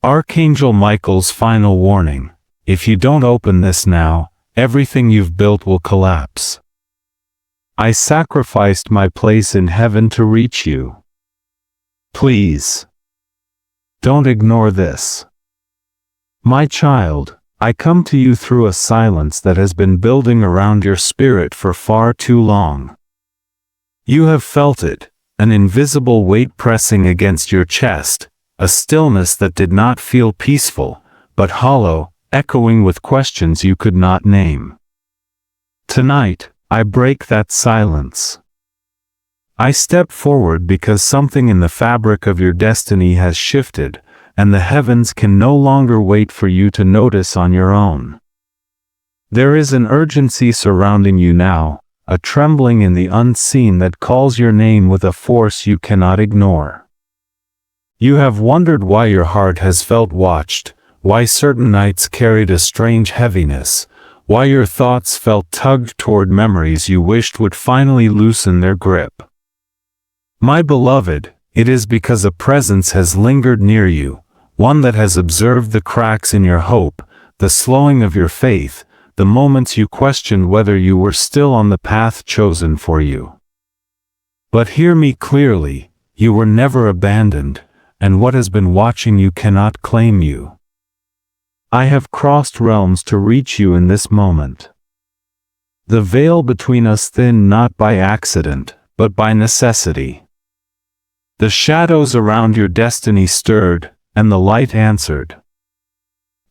Archangel Michael's final warning: if you don't open this now, everything you've built will collapse. I sacrificed my place in heaven to reach you. Please, don't ignore this. My child, I come to you through a silence that has been building around your spirit for far too long. You have felt it, an invisible weight pressing against your chest, a stillness that did not feel peaceful, but hollow, echoing with questions you could not name. Tonight, I break that silence. I step forward because something in the fabric of your destiny has shifted, and the heavens can no longer wait for you to notice on your own. There is an urgency surrounding you now, a trembling in the unseen that calls your name with a force you cannot ignore. You have wondered why your heart has felt watched, why certain nights carried a strange heaviness, why your thoughts felt tugged toward memories you wished would finally loosen their grip. My beloved, it is because a presence has lingered near you, one that has observed the cracks in your hope, the slowing of your faith, the moments you questioned whether you were still on the path chosen for you. But hear me clearly, you were never abandoned, and what has been watching you cannot claim you. I have crossed realms to reach you in this moment. The veil between us thinned not by accident, but by necessity. The shadows around your destiny stirred, and the light answered.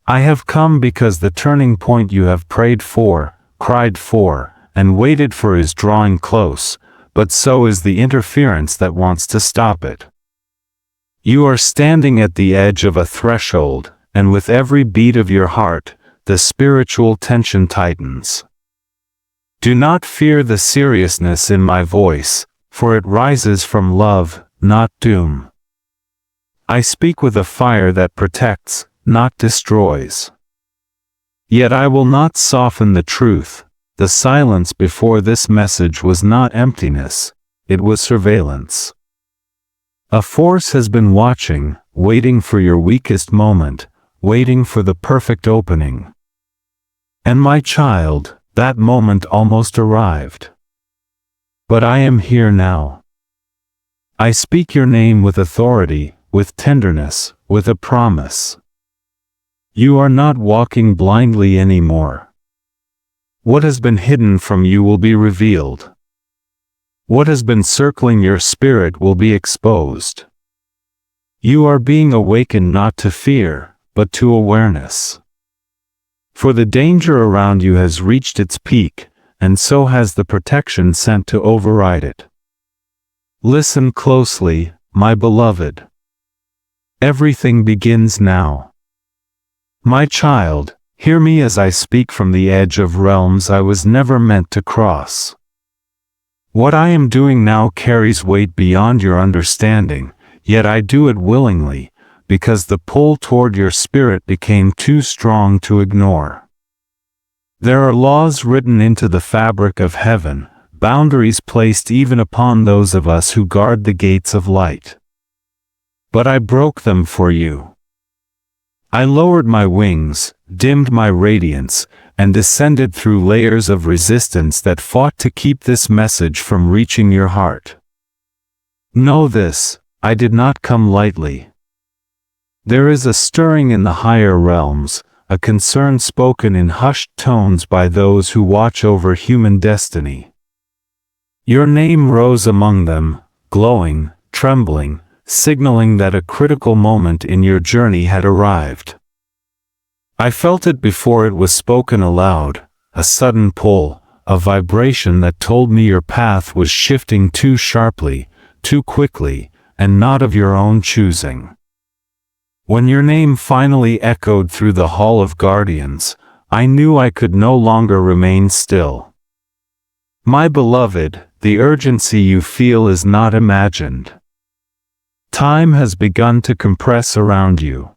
I have come because the turning point you have prayed for, cried for, and waited for is drawing close, but so is the interference that wants to stop it. You are standing at the edge of a threshold, and with every beat of your heart, the spiritual tension tightens. Do not fear the seriousness in my voice, for it rises from love, not doom. I speak with a fire that protects, not destroys. Yet I will not soften the truth. The silence before this message was not emptiness, it was surveillance. A force has been watching, waiting for your weakest moment, waiting for the perfect opening. And my child, that moment almost arrived. But I am here now. I speak your name with authority, with tenderness, with a promise. You are not walking blindly anymore. What has been hidden from you will be revealed. What has been circling your spirit will be exposed. You are being awakened not to fear, but to awareness. For the danger around you has reached its peak, and so has the protection sent to override it. Listen closely, my beloved. Everything begins now. My child, hear me as I speak from the edge of realms I was never meant to cross. What I am doing now carries weight beyond your understanding, yet I do it willingly, because the pull toward your spirit became too strong to ignore. There are laws written into the fabric of heaven, boundaries placed even upon those of us who guard the gates of light. But I broke them for you. I lowered my wings, dimmed my radiance, and descended through layers of resistance that fought to keep this message from reaching your heart. Know this, I did not come lightly. There is a stirring in the higher realms, a concern spoken in hushed tones by those who watch over human destiny. Your name rose among them, glowing, trembling, signaling that a critical moment in your journey had arrived. I felt it before it was spoken aloud, a sudden pull, a vibration that told me your path was shifting too sharply, too quickly, and not of your own choosing. When your name finally echoed through the Hall of Guardians, I knew I could no longer remain still. My beloved, the urgency you feel is not imagined. Time has begun to compress around you.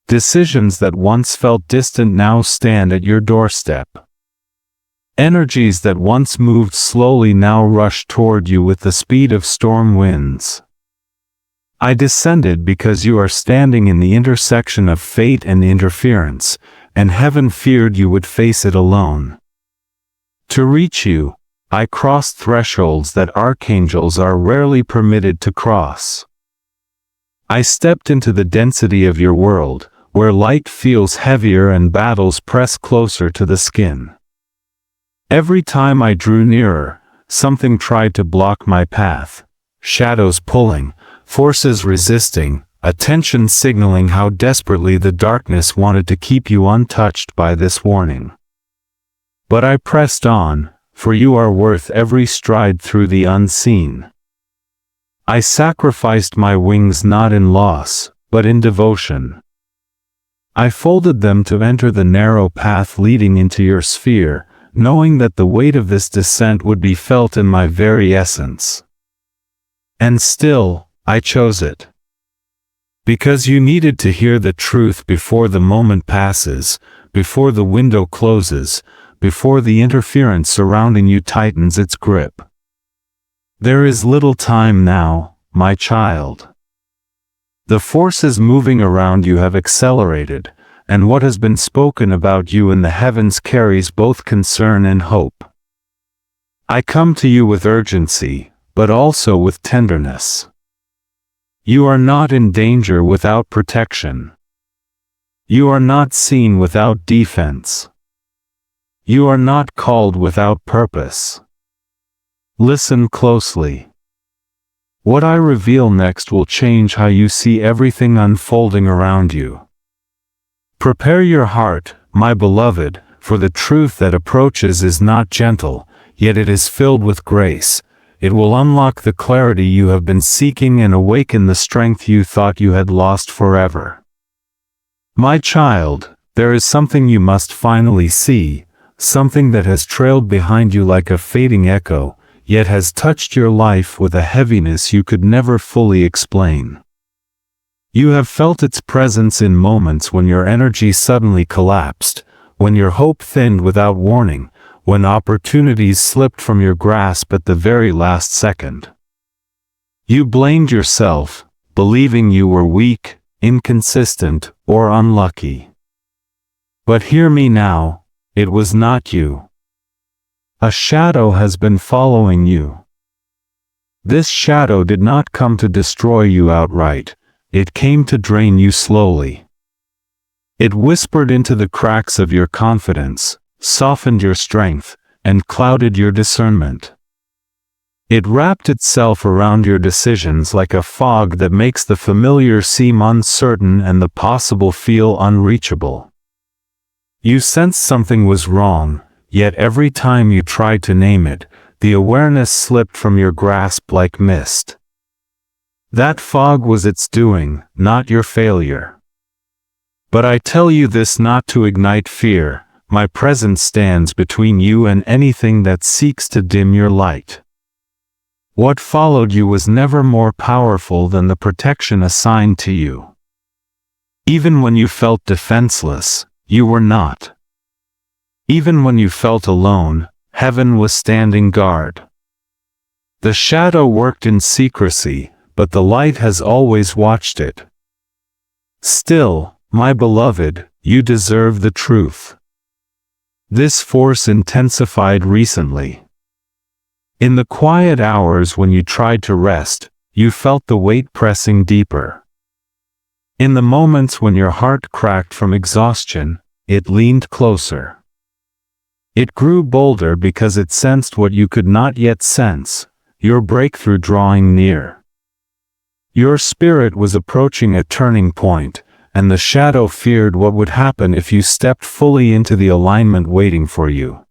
Decisions that once felt distant now stand at your doorstep. Energies that once moved slowly now rush toward you with the speed of storm winds. I descended because you are standing in the intersection of fate and interference, and heaven feared you would face it alone. To reach you, I crossed thresholds that archangels are rarely permitted to cross. I stepped into the density of your world, where light feels heavier and battles press closer to the skin. Every time I drew nearer, something tried to block my path, shadows pulling, forces resisting, a tension signaling how desperately the darkness wanted to keep you untouched by this warning. But I pressed on, for you are worth every stride through the unseen. I sacrificed my wings not in loss, but in devotion. I folded them to enter the narrow path leading into your sphere, knowing that the weight of this descent would be felt in my very essence. And still, I chose it. Because you needed to hear the truth before the moment passes, before the window closes, before the interference surrounding you tightens its grip. There is little time now, my child. The forces moving around you have accelerated, and what has been spoken about you in the heavens carries both concern and hope. I come to you with urgency, but also with tenderness. You are not in danger without protection. You are not seen without defense. You are not called without purpose. Listen closely. What I reveal next will change how you see everything unfolding around you. Prepare your heart, my beloved, for the truth that approaches is not gentle, yet it is filled with grace. It will unlock the clarity you have been seeking and awaken the strength you thought you had lost forever. My child, there is something you must finally see, something that has trailed behind you like a fading echo, yet has touched your life with a heaviness you could never fully explain. You have felt its presence in moments when your energy suddenly collapsed, when your hope thinned without warning, when opportunities slipped from your grasp at the very last second. You blamed yourself, believing you were weak, inconsistent, or unlucky. But hear me now, it was not you. A shadow has been following you. This shadow did not come to destroy you outright, it came to drain you slowly. It whispered into the cracks of your confidence, softened your strength, and clouded your discernment. It wrapped itself around your decisions like a fog that makes the familiar seem uncertain and the possible feel unreachable. You sensed something was wrong, yet every time you tried to name it, the awareness slipped from your grasp like mist. That fog was its doing, not your failure. But I tell you this not to ignite fear. My presence stands between you and anything that seeks to dim your light. What followed you was never more powerful than the protection assigned to you. Even when you felt defenseless, you were not. Even when you felt alone, heaven was standing guard. The shadow worked in secrecy, but the light has always watched it. Still, my beloved, you deserve the truth. This force intensified recently. In the quiet hours when you tried to rest, you felt the weight pressing deeper. In the moments when your heart cracked from exhaustion, it leaned closer. It grew bolder because it sensed what you could not yet sense, your breakthrough drawing near. Your spirit was approaching a turning point, and the shadow feared what would happen if you stepped fully into the alignment waiting for you.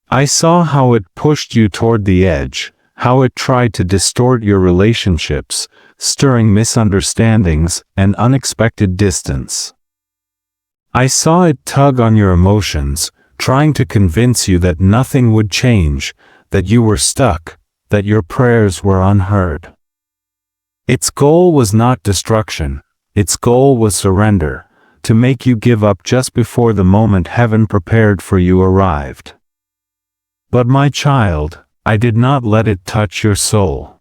I saw how it pushed you toward the edge, how it tried to distort your relationships, stirring misunderstandings and unexpected distance. I saw it tug on your emotions, trying to convince you that nothing would change, that you were stuck, that your prayers were unheard. Its goal was not destruction, its goal was surrender, to make you give up just before the moment heaven prepared for you arrived. But my child, I did not let it touch your soul.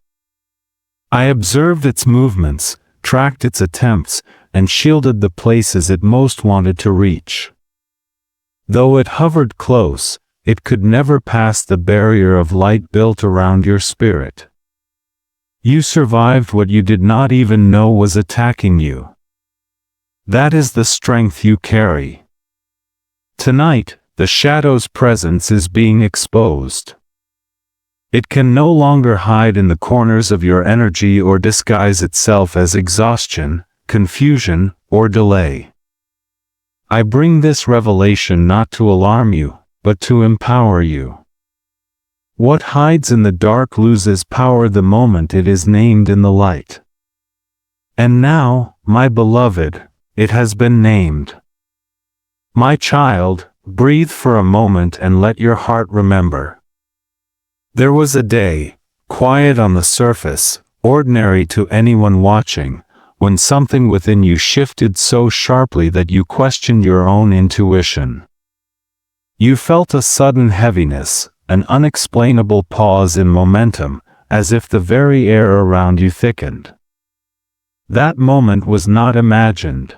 I observed its movements, tracked its attempts, and shielded the places it most wanted to reach. Though it hovered close, it could never pass the barrier of light built around your spirit. You survived what you did not even know was attacking you. That is the strength you carry. Tonight, the shadow's presence is being exposed. It can no longer hide in the corners of your energy or disguise itself as exhaustion, confusion, or delay. I bring this revelation not to alarm you, but to empower you. What hides in the dark loses power the moment it is named in the light. And now, my beloved, it has been named. My child, breathe for a moment and let your heart remember. There was a day, quiet on the surface, ordinary to anyone watching, when something within you shifted so sharply that you questioned your own intuition. You felt a sudden heaviness, an unexplainable pause in momentum, as if the very air around you thickened. That moment was not imagined.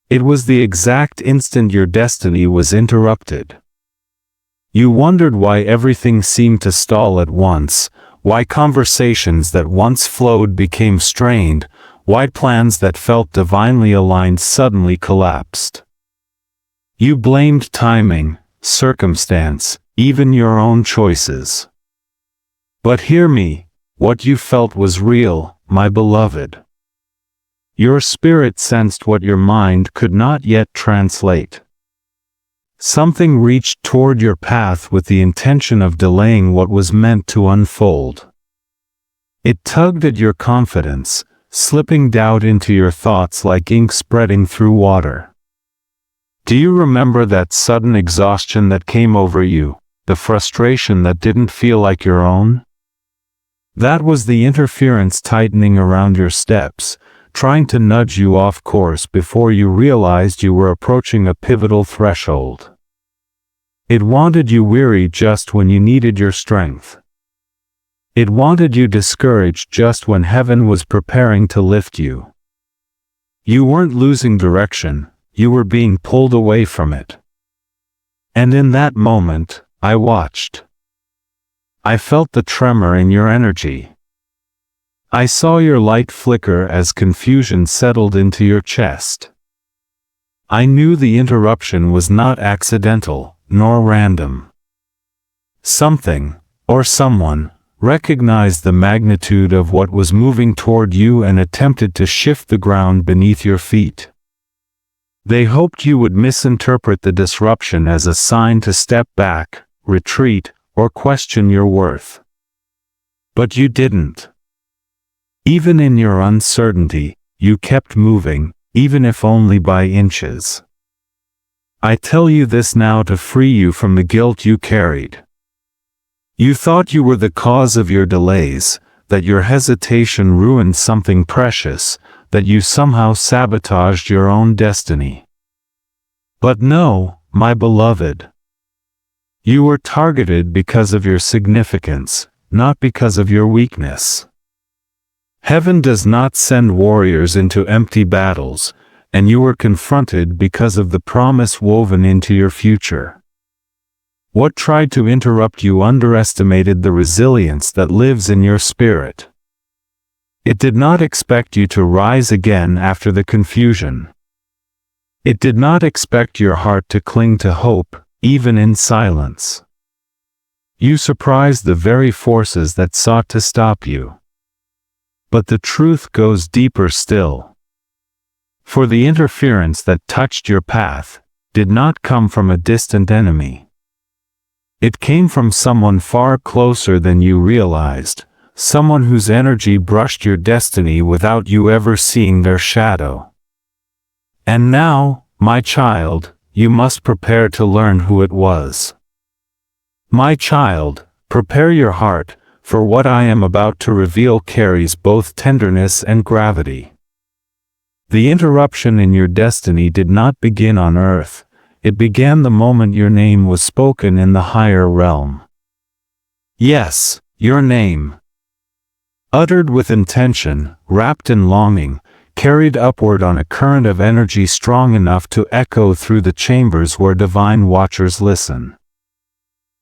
It was the exact instant your destiny was interrupted. You wondered why everything seemed to stall at once, why conversations that once flowed became strained, why plans that felt divinely aligned suddenly collapsed. You blamed timing, circumstance, even your own choices. But hear me, what you felt was real, my beloved. Your spirit sensed what your mind could not yet translate. Something reached toward your path with the intention of delaying what was meant to unfold. It tugged at your confidence, slipping doubt into your thoughts like ink spreading through water. Do you remember that sudden exhaustion that came over you, the frustration that didn't feel like your own? That was the interference tightening around your steps, trying to nudge you off course before you realized you were approaching a pivotal threshold. It wanted you weary just when you needed your strength. It wanted you discouraged just when heaven was preparing to lift you. You weren't losing direction, you were being pulled away from it. And in that moment, I watched. I felt the tremor in your energy. I saw your light flicker as confusion settled into your chest. I knew the interruption was not accidental, nor random. Something, or someone, recognized the magnitude of what was moving toward you and attempted to shift the ground beneath your feet. They hoped you would misinterpret the disruption as a sign to step back, retreat, or question your worth. But you didn't. Even in your uncertainty, you kept moving, even if only by inches. I tell you this now to free you from the guilt you carried. You thought you were the cause of your delays, that your hesitation ruined something precious, that you somehow sabotaged your own destiny. But no, my beloved. You were targeted because of your significance, not because of your weakness. Heaven does not send warriors into empty battles, and you were confronted because of the promise woven into your future. What tried to interrupt you underestimated the resilience that lives in your spirit. It did not expect you to rise again after the confusion. It did not expect your heart to cling to hope, even in silence. You surprised the very forces that sought to stop you. But the truth goes deeper still. For the interference that touched your path did not come from a distant enemy. It came from someone far closer than you realized, someone whose energy brushed your destiny without you ever seeing their shadow. And now, my child, you must prepare to learn who it was. My child, prepare your heart, for what I am about to reveal carries both tenderness and gravity. The interruption in your destiny did not begin on earth, it began the moment your name was spoken in the higher realm. Yes, your name. Uttered with intention, wrapped in longing, carried upward on a current of energy strong enough to echo through the chambers where divine watchers listen.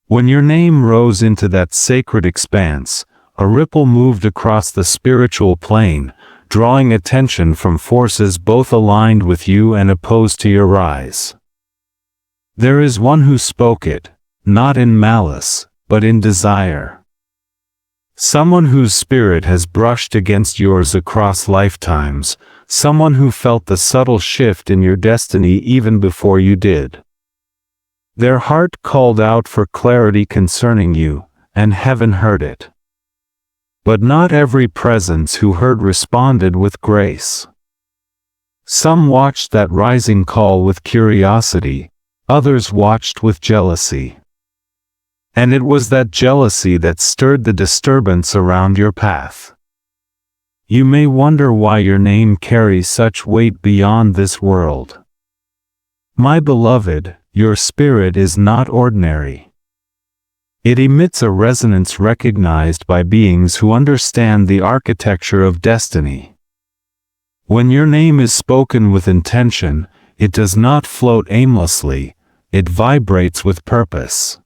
When your name rose into that sacred expanse, a ripple moved across the spiritual plane, drawing attention from forces both aligned with you and opposed to your rise. There is one who spoke it, not in malice, but in desire. Someone whose spirit has brushed against yours across lifetimes, someone who felt the subtle shift in your destiny even before you did. Their heart called out for clarity concerning you, and heaven heard it. But not every presence who heard responded with grace. Some watched that rising call with curiosity, others watched with jealousy. And it was that jealousy that stirred the disturbance around your path. You may wonder why your name carries such weight beyond this world. My beloved, your spirit is not ordinary. It emits a resonance recognized by beings who understand the architecture of destiny. When your name is spoken with intention, it does not float aimlessly, it vibrates with purpose.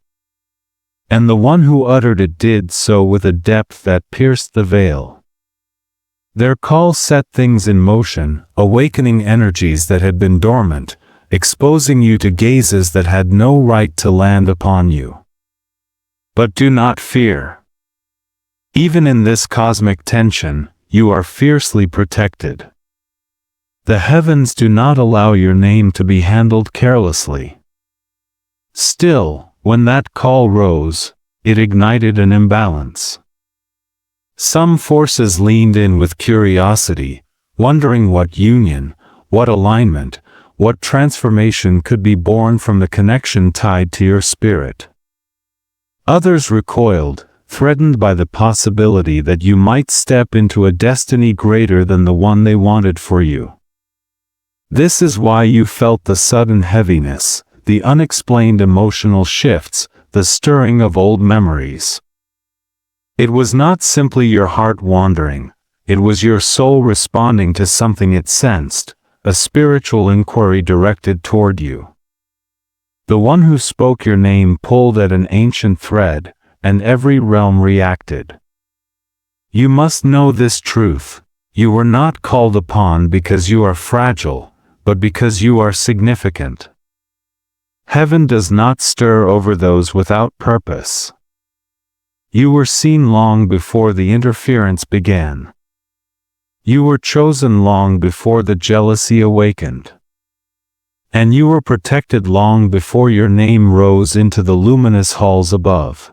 And the one who uttered it did so with a depth that pierced the veil. Their call set things in motion, awakening energies that had been dormant, exposing you to gazes that had no right to land upon you. But do not fear. Even in this cosmic tension, you are fiercely protected. The heavens do not allow your name to be handled carelessly. Still, when that call rose, it ignited an imbalance. Some forces leaned in with curiosity, wondering what union, what alignment, what transformation could be born from the connection tied to your spirit. Others recoiled, threatened by the possibility that you might step into a destiny greater than the one they wanted for you. This is why you felt the sudden heaviness, the unexplained emotional shifts, the stirring of old memories. It was not simply your heart wandering, it was your soul responding to something it sensed, a spiritual inquiry directed toward you. The one who spoke your name pulled at an ancient thread, and every realm reacted. You must know this truth: you were not called upon because you are fragile, but because you are significant. Heaven does not stir over those without purpose. You were seen long before the interference began. You were chosen long before the jealousy awakened. And you were protected long before your name rose into the luminous halls above.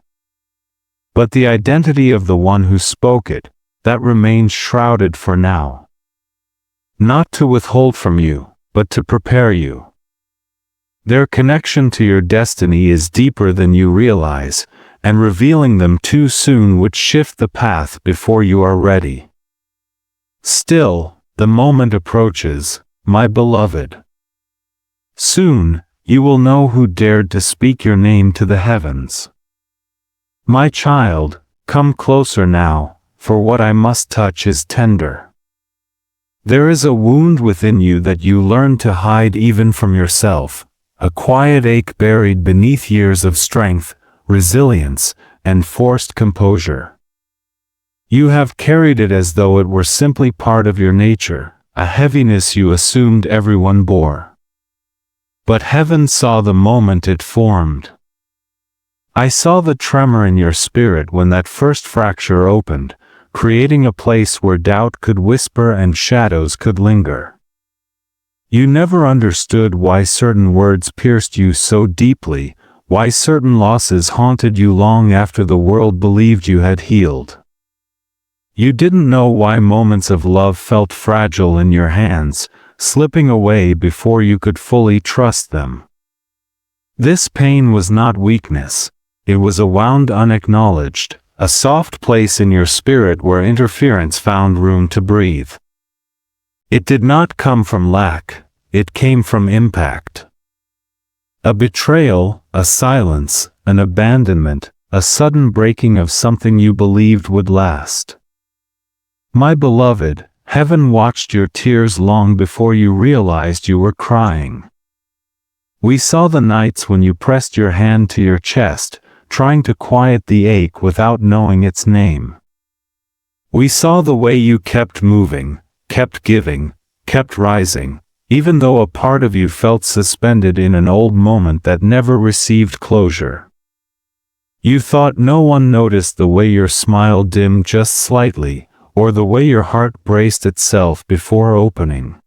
But the identity of the one who spoke it, that remains shrouded for now. Not to withhold from you, but to prepare you. Their connection to your destiny is deeper than you realize, and revealing them too soon would shift the path before you are ready. Still, the moment approaches, my beloved. Soon, you will know who dared to speak your name to the heavens. My child, come closer now, for what I must touch is tender. There is a wound within you that you learned to hide even from yourself, a quiet ache buried beneath years of strength, resilience, and forced composure. You have carried it as though it were simply part of your nature, a heaviness you assumed everyone bore. But heaven saw the moment it formed. I saw the tremor in your spirit when that first fracture opened, creating a place where doubt could whisper and shadows could linger. You never understood why certain words pierced you so deeply, why certain losses haunted you long after the world believed you had healed. You didn't know why moments of love felt fragile in your hands, slipping away before you could fully trust them. This pain was not weakness, it was a wound unacknowledged, a soft place in your spirit where interference found room to breathe. It did not come from lack, it came from impact. A betrayal, a silence, an abandonment, a sudden breaking of something you believed would last. My beloved, heaven watched your tears long before you realized you were crying. We saw the nights when you pressed your hand to your chest, trying to quiet the ache without knowing its name. We saw the way you kept moving, kept giving, kept rising, even though a part of you felt suspended in an old moment that never received closure. You thought no one noticed the way your smile dimmed just slightly, or the way your heart braced itself before opening.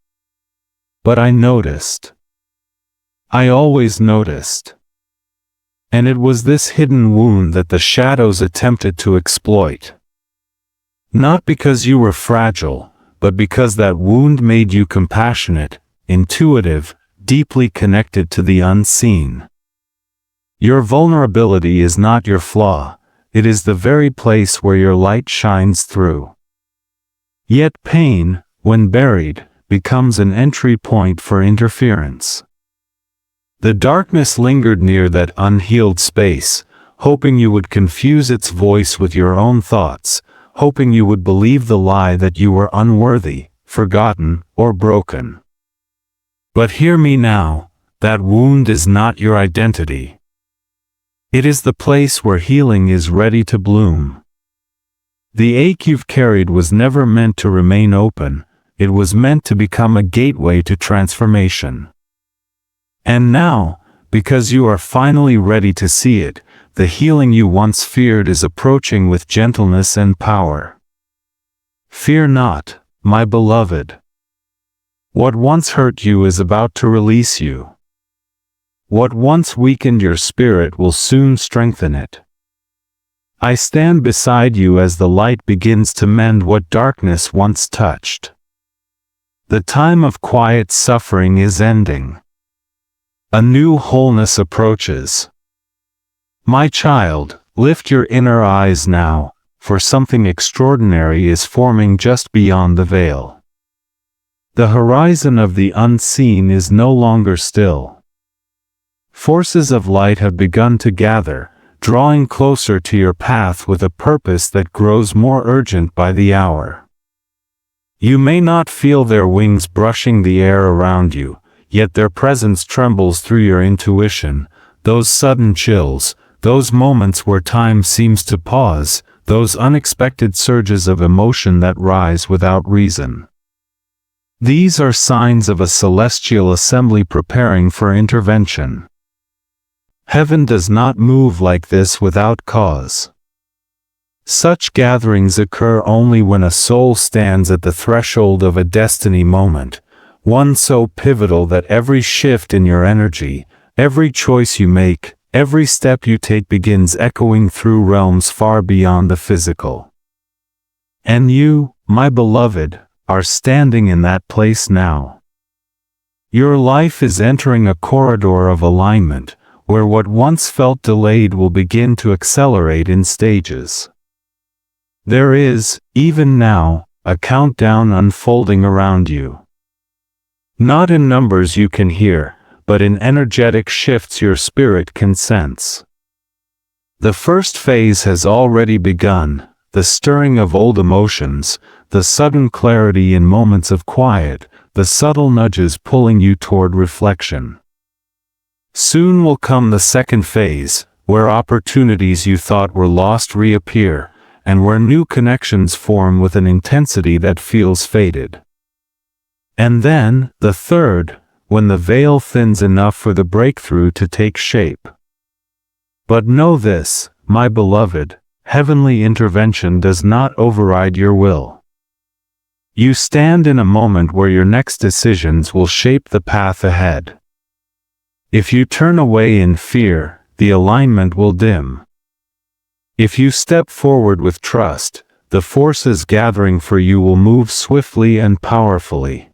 But I noticed. I always noticed. And it was this hidden wound that the shadows attempted to exploit. Not because you were fragile, but because that wound made you compassionate, intuitive, deeply connected to the unseen. Your vulnerability is not your flaw, it is the very place where your light shines through. Yet pain, when buried, becomes an entry point for interference. The darkness lingered near that unhealed space, hoping you would confuse its voice with your own thoughts, hoping you would believe the lie that you were unworthy, forgotten, or broken. But hear me now, that wound is not your identity. It is the place where healing is ready to bloom. The ache you've carried was never meant to remain open, it was meant to become a gateway to transformation. And now, because you are finally ready to see it, the healing you once feared is approaching with gentleness and power. Fear not, my beloved. What once hurt you is about to release you. What once weakened your spirit will soon strengthen it. I stand beside you as the light begins to mend what darkness once touched. The time of quiet suffering is ending. A new wholeness approaches. My child, lift your inner eyes now, for something extraordinary is forming just beyond the veil. The horizon of the unseen is no longer still. Forces of light have begun to gather, drawing closer to your path with a purpose that grows more urgent by the hour. You may not feel their wings brushing the air around you, yet their presence trembles through your intuition, those sudden chills, those moments where time seems to pause, those unexpected surges of emotion that rise without reason. These are signs of a celestial assembly preparing for intervention. Heaven does not move like this without cause. Such gatherings occur only when a soul stands at the threshold of a destiny moment, one so pivotal that every shift in your energy, every choice you make, every step you take begins echoing through realms far beyond the physical. And you, my beloved, are standing in that place now. Your life is entering a corridor of alignment, where what once felt delayed will begin to accelerate in stages. There is, even now, a countdown unfolding around you. Not in numbers you can hear, but in energetic shifts your spirit can sense. The first phase has already begun, the stirring of old emotions, the sudden clarity in moments of quiet, the subtle nudges pulling you toward reflection. Soon will come the second phase, where opportunities you thought were lost reappear, and where new connections form with an intensity that feels faded. And then, the third, when the veil thins enough for the breakthrough to take shape. But know this, my beloved, heavenly intervention does not override your will. You stand in a moment where your next decisions will shape the path ahead. If you turn away in fear, the alignment will dim. If you step forward with trust, the forces gathering for you will move swiftly and powerfully.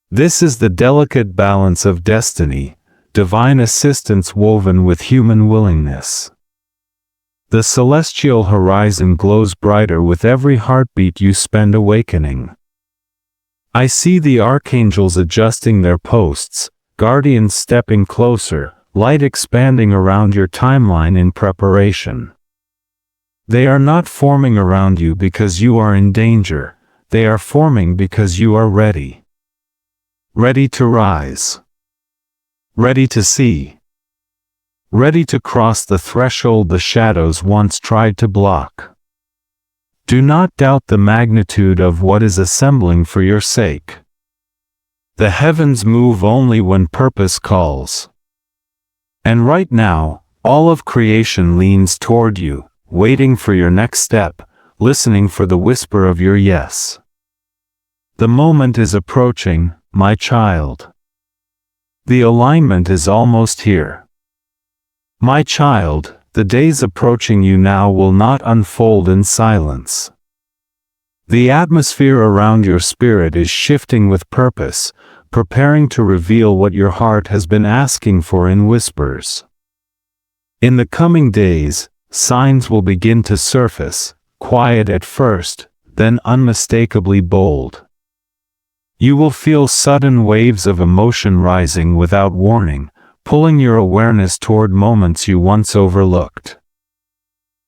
This is the delicate balance of destiny, divine assistance woven with human willingness. The celestial horizon glows brighter with every heartbeat you spend awakening. I see the archangels adjusting their posts, guardians stepping closer, light expanding around your timeline in preparation. They are not forming around you because you are in danger. They are forming because you are ready. Ready to rise. Ready to see. Ready to cross the threshold the shadows once tried to block. Do not doubt the magnitude of what is assembling for your sake. The heavens move only when purpose calls. And right now, all of creation leans toward you, waiting for your next step, listening for the whisper of your yes. The moment is approaching, my child. The alignment is almost here. My child, the days approaching you now will not unfold in silence. The atmosphere around your spirit is shifting with purpose, preparing to reveal what your heart has been asking for in whispers. In the coming days, signs will begin to surface, quiet at first, then unmistakably bold. You will feel sudden waves of emotion rising without warning, pulling your awareness toward moments you once overlooked.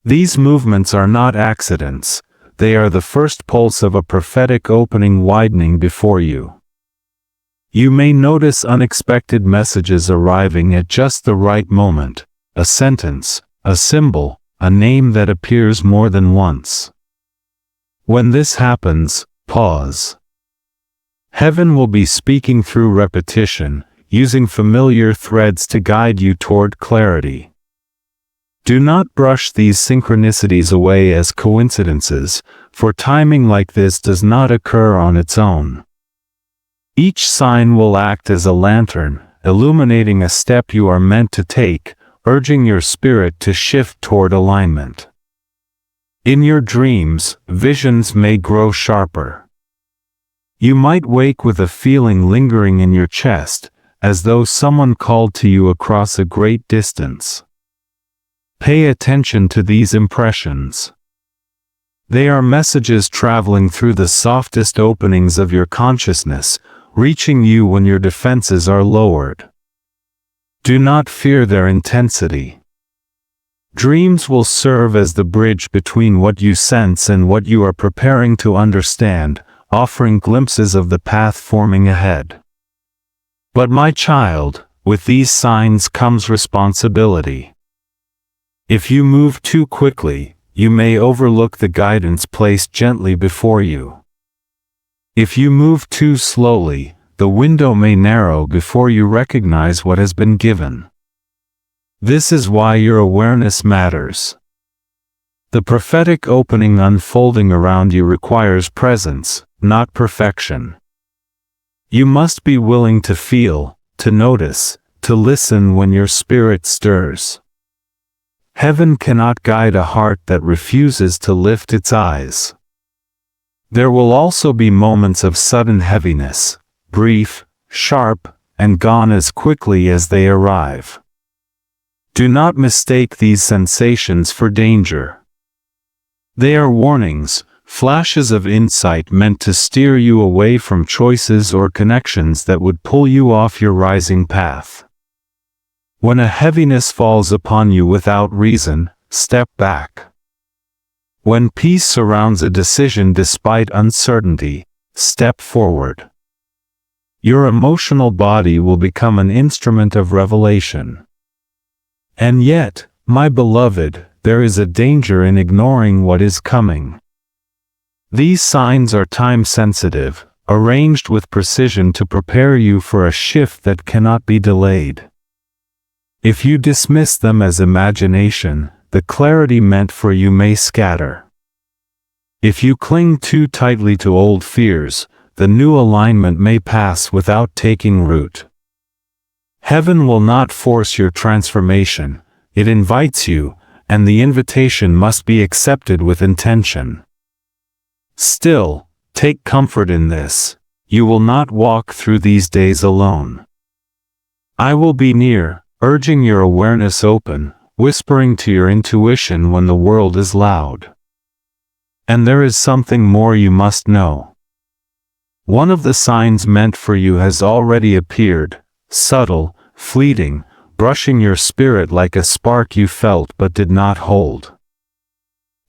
These movements are not accidents, they are the first pulse of a prophetic opening widening before you. You may notice unexpected messages arriving at just the right moment, a sentence, a symbol, a name that appears more than once. When this happens, pause. Heaven will be speaking through repetition, using familiar threads to guide you toward clarity. Do not brush these synchronicities away as coincidences, for timing like this does not occur on its own. Each sign will act as a lantern, illuminating a step you are meant to take, urging your spirit to shift toward alignment. In your dreams, visions may grow sharper. You might wake with a feeling lingering in your chest, as though someone called to you across a great distance. Pay attention to these impressions. They are messages traveling through the softest openings of your consciousness, reaching you when your defenses are lowered. Do not fear their intensity. Dreams will serve as the bridge between what you sense and what you are preparing to understand, offering glimpses of the path forming ahead. But my child, with these signs comes responsibility. If you move too quickly, you may overlook the guidance placed gently before you. If you move too slowly, the window may narrow before you recognize what has been given. This is why your awareness matters. The prophetic opening unfolding around you requires presence, not perfection. You must be willing to feel, to notice, to listen when your spirit stirs. Heaven cannot guide a heart that refuses to lift its eyes. There will also be moments of sudden heaviness, brief, sharp, and gone as quickly as they arrive. Do not mistake these sensations for danger. They are warnings, flashes of insight meant to steer you away from choices or connections that would pull you off your rising path. When a heaviness falls upon you without reason, step back. When peace surrounds a decision despite uncertainty, step forward. Your emotional body will become an instrument of revelation. And yet, my beloved, there is a danger in ignoring what is coming. These signs are time-sensitive, arranged with precision to prepare you for a shift that cannot be delayed. If you dismiss them as imagination, the clarity meant for you may scatter. If you cling too tightly to old fears, the new alignment may pass without taking root. Heaven will not force your transformation, it invites you, and the invitation must be accepted with intention. Still, take comfort in this, you will not walk through these days alone. I will be near, urging your awareness open, whispering to your intuition when the world is loud. And there is something more you must know. One of the signs meant for you has already appeared, subtle, fleeting, brushing your spirit like a spark you felt but did not hold.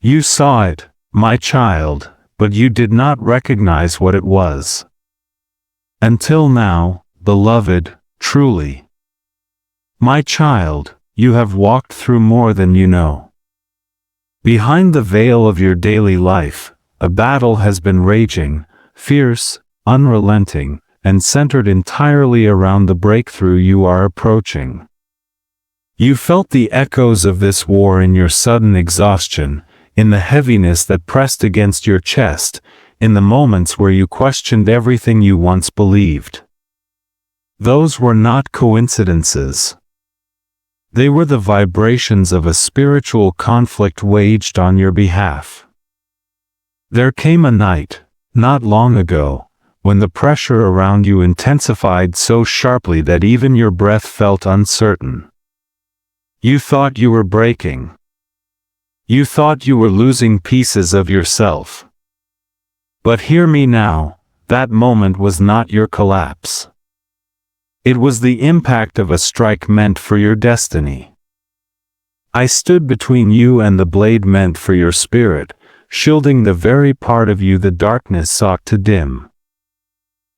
You saw it, my child, but you did not recognize what it was. Until now, beloved, truly. My child, you have walked through more than you know. Behind the veil of your daily life, a battle has been raging, fierce, unrelenting, and centered entirely around the breakthrough you are approaching. You felt the echoes of this war in your sudden exhaustion, in the heaviness that pressed against your chest, in the moments where you questioned everything you once believed. Those were not coincidences. They were the vibrations of a spiritual conflict waged on your behalf. There came a night, not long ago, when the pressure around you intensified so sharply that even your breath felt uncertain. You thought you were breaking. You thought you were losing pieces of yourself. But hear me now, that moment was not your collapse. It was the impact of a strike meant for your destiny. I stood between you and the blade meant for your spirit, shielding the very part of you the darkness sought to dim.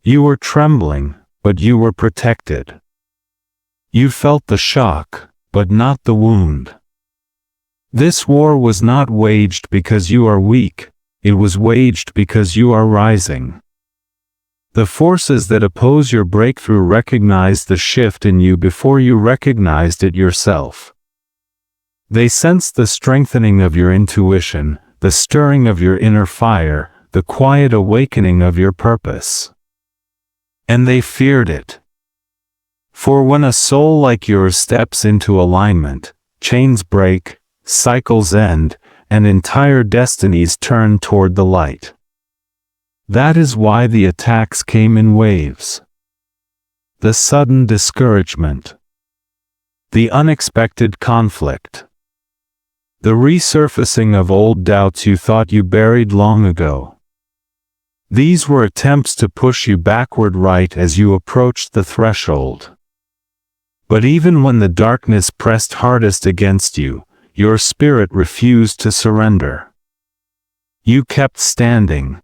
You were trembling, but you were protected. You felt the shock, but not the wound. This war was not waged because you are weak, it was waged because you are rising. The forces that oppose your breakthrough recognized the shift in you before you recognized it yourself. They sensed the strengthening of your intuition, the stirring of your inner fire, the quiet awakening of your purpose. And they feared it. For when a soul like yours steps into alignment, chains break, cycles end, and entire destinies turn toward the light. That is why the attacks came in waves. The sudden discouragement. The unexpected conflict. The resurfacing of old doubts you thought you buried long ago. These were attempts to push you backward right as you approached the threshold. But even when the darkness pressed hardest against you, your spirit refused to surrender. You kept standing.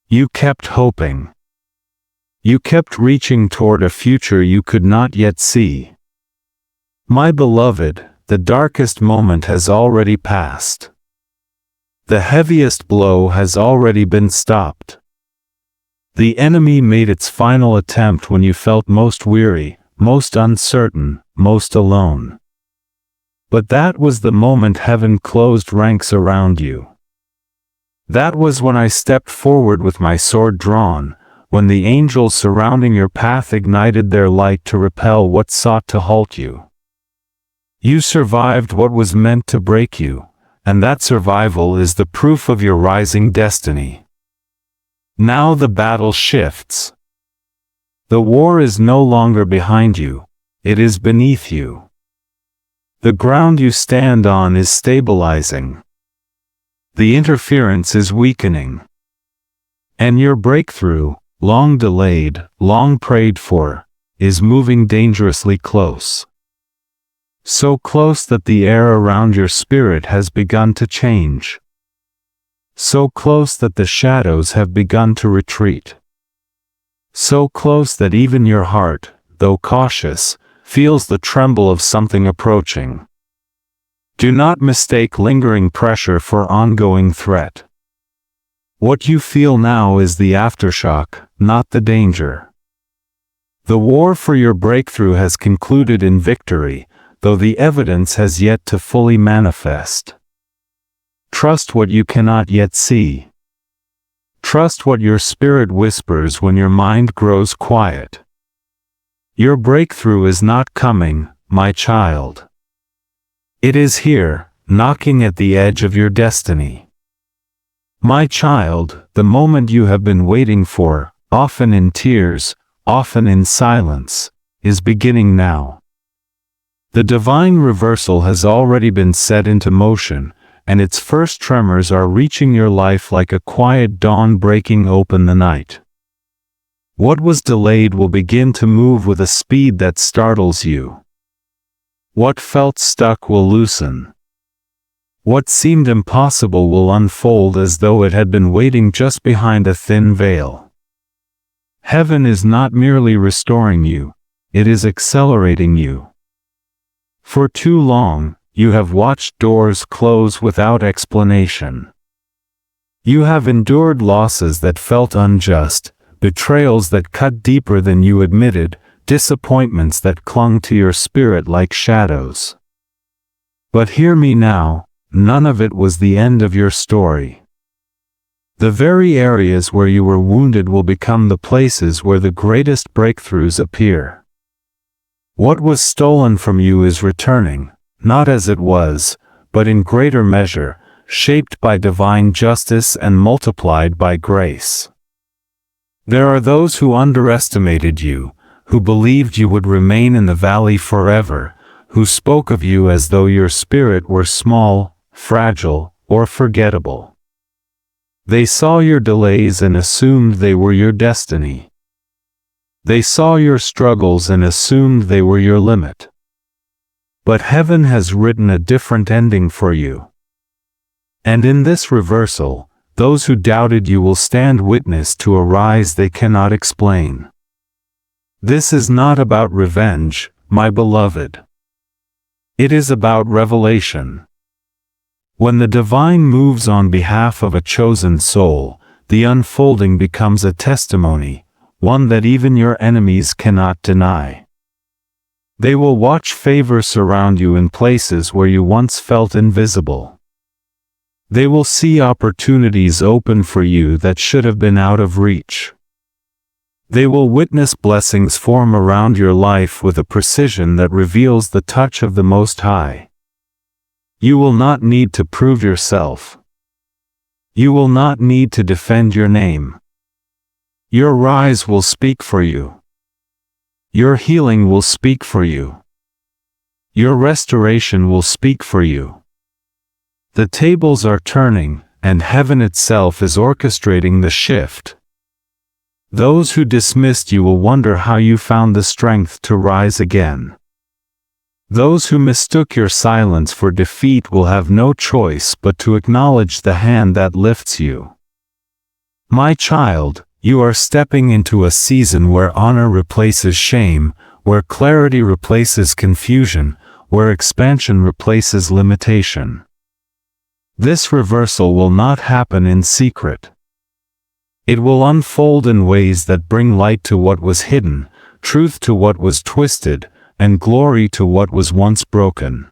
You kept hoping. You kept reaching toward a future you could not yet see. My beloved, the darkest moment has already passed. The heaviest blow has already been stopped. The enemy made its final attempt when you felt most weary, most uncertain, most alone. But that was the moment heaven closed ranks around you. That was when I stepped forward with my sword drawn, when the angels surrounding your path ignited their light to repel what sought to halt you. You survived what was meant to break you, and that survival is the proof of your rising destiny. Now the battle shifts. The war is no longer behind you, it is beneath you. The ground you stand on is stabilizing. The interference is weakening. And your breakthrough, long delayed, long prayed for, is moving dangerously close. So close that the air around your spirit has begun to change. So close that the shadows have begun to retreat. So close that even your heart, though cautious, feels the tremble of something approaching. Do not mistake lingering pressure for ongoing threat. What you feel now is the aftershock, not the danger. The war for your breakthrough has concluded in victory, though the evidence has yet to fully manifest. Trust what you cannot yet see. Trust what your spirit whispers when your mind grows quiet. Your breakthrough is not coming, my child. It is here, knocking at the edge of your destiny. My child, the moment you have been waiting for, often in tears, often in silence, is beginning now. The divine reversal has already been set into motion, and its first tremors are reaching your life like a quiet dawn breaking open the night. What was delayed will begin to move with a speed that startles you. What felt stuck will loosen. What seemed impossible will unfold as though it had been waiting just behind a thin veil. Heaven is not merely restoring you, it is accelerating you. For too long, you have watched doors close without explanation. You have endured losses that felt unjust, betrayals that cut deeper than you admitted, disappointments that clung to your spirit like shadows. But hear me now, none of it was the end of your story. The very areas where you were wounded will become the places where the greatest breakthroughs appear. What was stolen from you is returning, not as it was, but in greater measure, shaped by divine justice and multiplied by grace. There are those who underestimated you, who believed you would remain in the valley forever, who spoke of you as though your spirit were small, fragile, or forgettable. They saw your delays and assumed they were your destiny. They saw your struggles and assumed they were your limit. But heaven has written a different ending for you. And in this reversal, those who doubted you will stand witness to a rise they cannot explain. This is not about revenge, my beloved. It is about revelation. When the divine moves on behalf of a chosen soul, the unfolding becomes a testimony, one that even your enemies cannot deny. They will watch favor surround you in places where you once felt invisible. They will see opportunities open for you that should have been out of reach. They will witness blessings form around your life with a precision that reveals the touch of the Most High. You will not need to prove yourself. You will not need to defend your name. Your rise will speak for you. Your healing will speak for you. Your restoration will speak for you. The tables are turning, and heaven itself is orchestrating the shift. Those who dismissed you will wonder how you found the strength to rise again. Those who mistook your silence for defeat will have no choice but to acknowledge the hand that lifts you. My child, you are stepping into a season where honor replaces shame, where clarity replaces confusion, where expansion replaces limitation. This reversal will not happen in secret. It will unfold in ways that bring light to what was hidden, truth to what was twisted, and glory to what was once broken.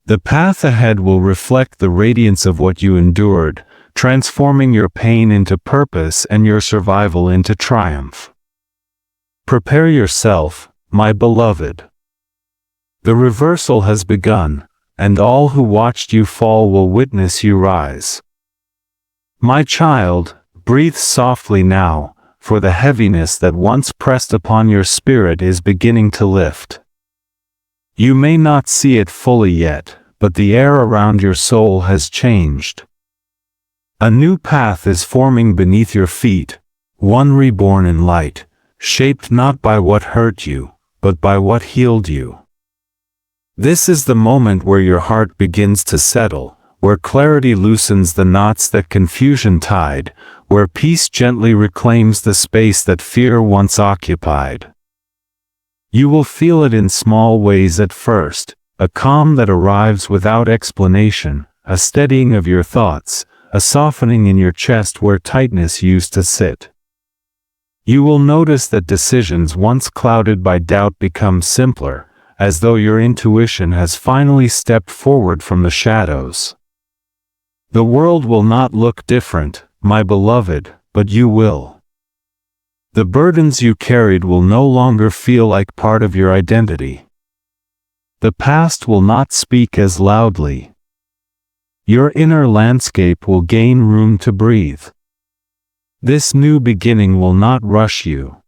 The path ahead will reflect the radiance of what you endured, transforming your pain into purpose and your survival into triumph. Prepare yourself, my beloved. The reversal has begun, and all who watched you fall will witness you rise. My child, breathe softly now, for the heaviness that once pressed upon your spirit is beginning to lift. You may not see it fully yet, but the air around your soul has changed. A new path is forming beneath your feet, one reborn in light, shaped not by what hurt you, but by what healed you. This is the moment where your heart begins to settle, where clarity loosens the knots that confusion tied, where peace gently reclaims the space that fear once occupied. You will feel it in small ways at first, a calm that arrives without explanation, a steadying of your thoughts, a softening in your chest where tightness used to sit. You will notice that decisions once clouded by doubt become simpler, as though your intuition has finally stepped forward from the shadows. The world will not look different, my beloved, but you will. The burdens you carried will no longer feel like part of your identity. The past will not speak as loudly. Your inner landscape will gain room to breathe. This new beginning will not rush you.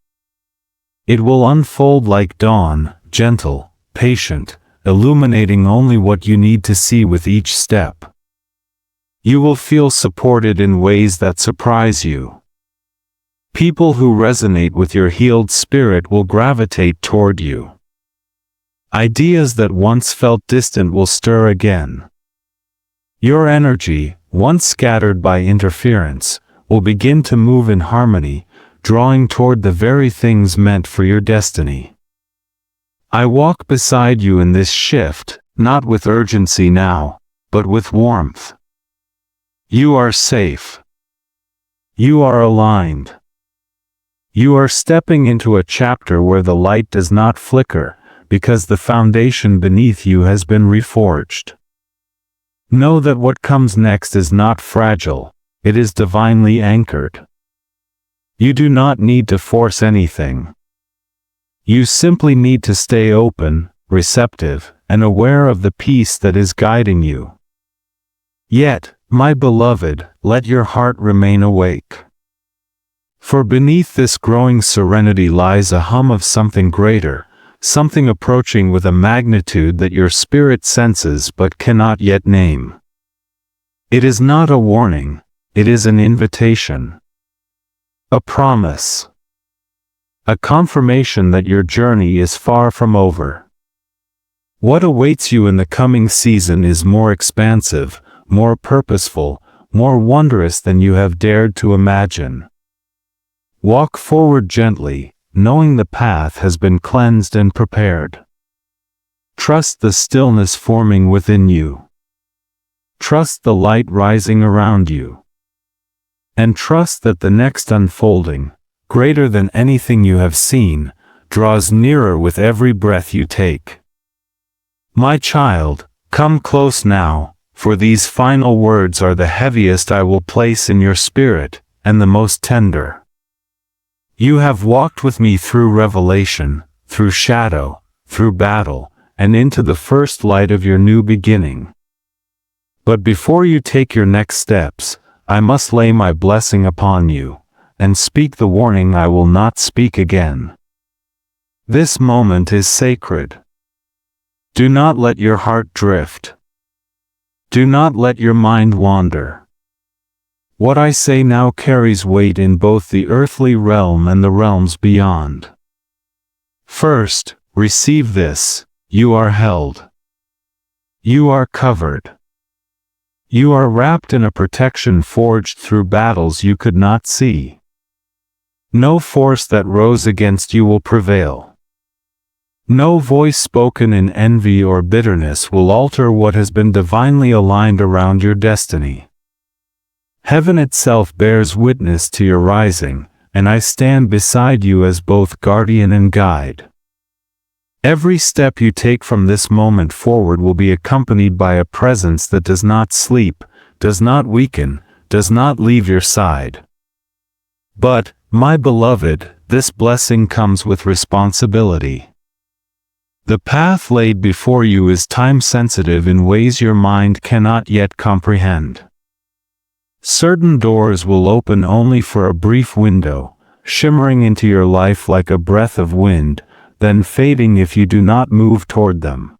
It will unfold like dawn, gentle, patient, illuminating only what you need to see with each step. You will feel supported in ways that surprise you. People who resonate with your healed spirit will gravitate toward you. Ideas that once felt distant will stir again. Your energy, once scattered by interference, will begin to move in harmony, drawing toward the very things meant for your destiny. I walk beside you in this shift, not with urgency now, but with warmth. You are safe. You are aligned. You are stepping into a chapter where the light does not flicker, because the foundation beneath you has been reforged. Know that what comes next is not fragile, it is divinely anchored. You do not need to force anything. You simply need to stay open, receptive, and aware of the peace that is guiding you. Yet, my beloved, let your heart remain awake. For beneath this growing serenity lies a hum of something greater, something approaching with a magnitude that your spirit senses but cannot yet name. It is not a warning, it is an invitation. A promise. A confirmation that your journey is far from over. What awaits you in the coming season is more expansive, more purposeful, more wondrous than you have dared to imagine. Walk forward gently, knowing the path has been cleansed and prepared. Trust the stillness forming within you. Trust the light rising around you. And trust that the next unfolding, greater than anything you have seen, draws nearer with every breath you take. My child, come close now, for these final words are the heaviest I will place in your spirit, and the most tender. You have walked with me through revelation, through shadow, through battle, and into the first light of your new beginning. But before you take your next steps, I must lay my blessing upon you, and speak the warning I will not speak again. This moment is sacred. Do not let your heart drift. Do not let your mind wander. What I say now carries weight in both the earthly realm and the realms beyond. First, receive this: you are held. You are covered. You are wrapped in a protection forged through battles you could not see. No force that rose against you will prevail. No voice spoken in envy or bitterness will alter what has been divinely aligned around your destiny. Heaven itself bears witness to your rising, and I stand beside you as both guardian and guide. Every step you take from this moment forward will be accompanied by a presence that does not sleep, does not weaken, does not leave your side. But, my beloved, this blessing comes with responsibility. The path laid before you is time-sensitive in ways your mind cannot yet comprehend. Certain doors will open only for a brief window, shimmering into your life like a breath of wind, then fading if you do not move toward them.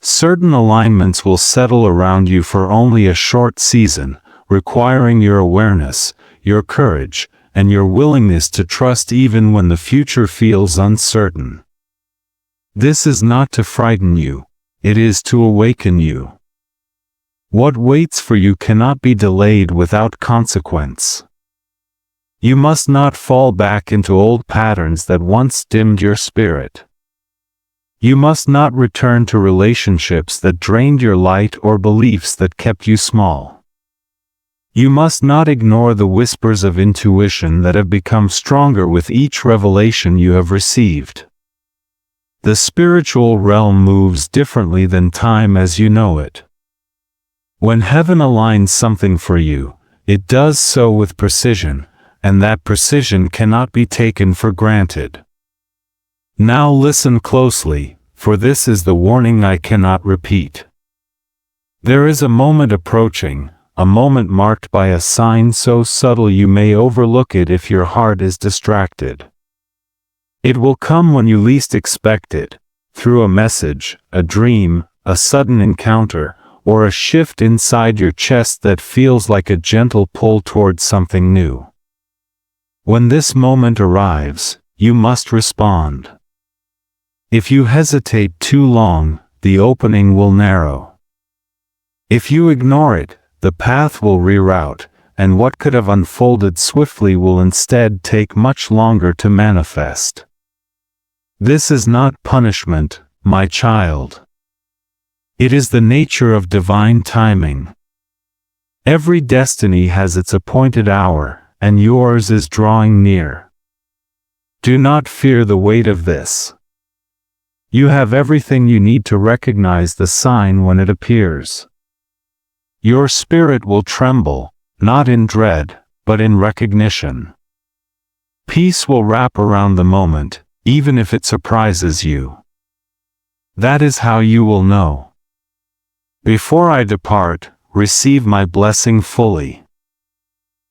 Certain alignments will settle around you for only a short season, requiring your awareness, your courage, and your willingness to trust even when the future feels uncertain. This is not to frighten you, it is to awaken you. What waits for you cannot be delayed without consequence. You must not fall back into old patterns that once dimmed your spirit. You must not return to relationships that drained your light or beliefs that kept you small. You must not ignore the whispers of intuition that have become stronger with each revelation you have received. The spiritual realm moves differently than time as you know it. When heaven aligns something for you, it does so with precision, and that precision cannot be taken for granted. Now listen closely, for this is the warning I cannot repeat. There is a moment approaching, a moment marked by a sign so subtle you may overlook it if your heart is distracted. It will come when you least expect it, through a message, a dream, a sudden encounter, or a shift inside your chest that feels like a gentle pull towards something new. When this moment arrives, you must respond. If you hesitate too long, the opening will narrow. If you ignore it, the path will reroute, and what could have unfolded swiftly will instead take much longer to manifest. This is not punishment, my child. It is the nature of divine timing. Every destiny has its appointed hour, and yours is drawing near. Do not fear the weight of this. You have everything you need to recognize the sign when it appears. Your spirit will tremble, not in dread, but in recognition. Peace will wrap around the moment, even if it surprises you. That is how you will know. Before I depart, receive my blessing fully.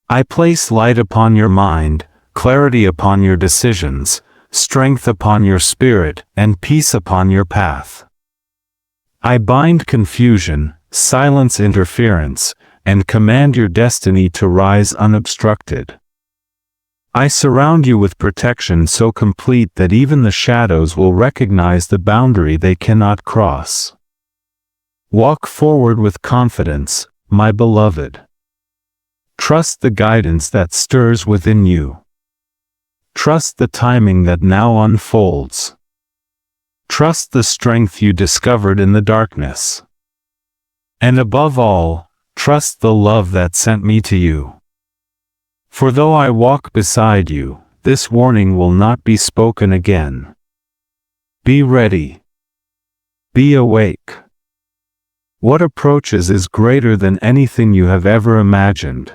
I place light upon your mind, clarity upon your decisions, strength upon your spirit, and peace upon your path. I bind confusion, silence interference, and command your destiny to rise unobstructed. I surround you with protection so complete that even the shadows will recognize the boundary they cannot cross. Walk forward with confidence, my beloved. Trust the guidance that stirs within you. Trust the timing that now unfolds. Trust the strength you discovered in the darkness. And above all, trust the love that sent me to you. For though I walk beside you, this warning will not be spoken again. Be ready. Be awake. What approaches is greater than anything you have ever imagined.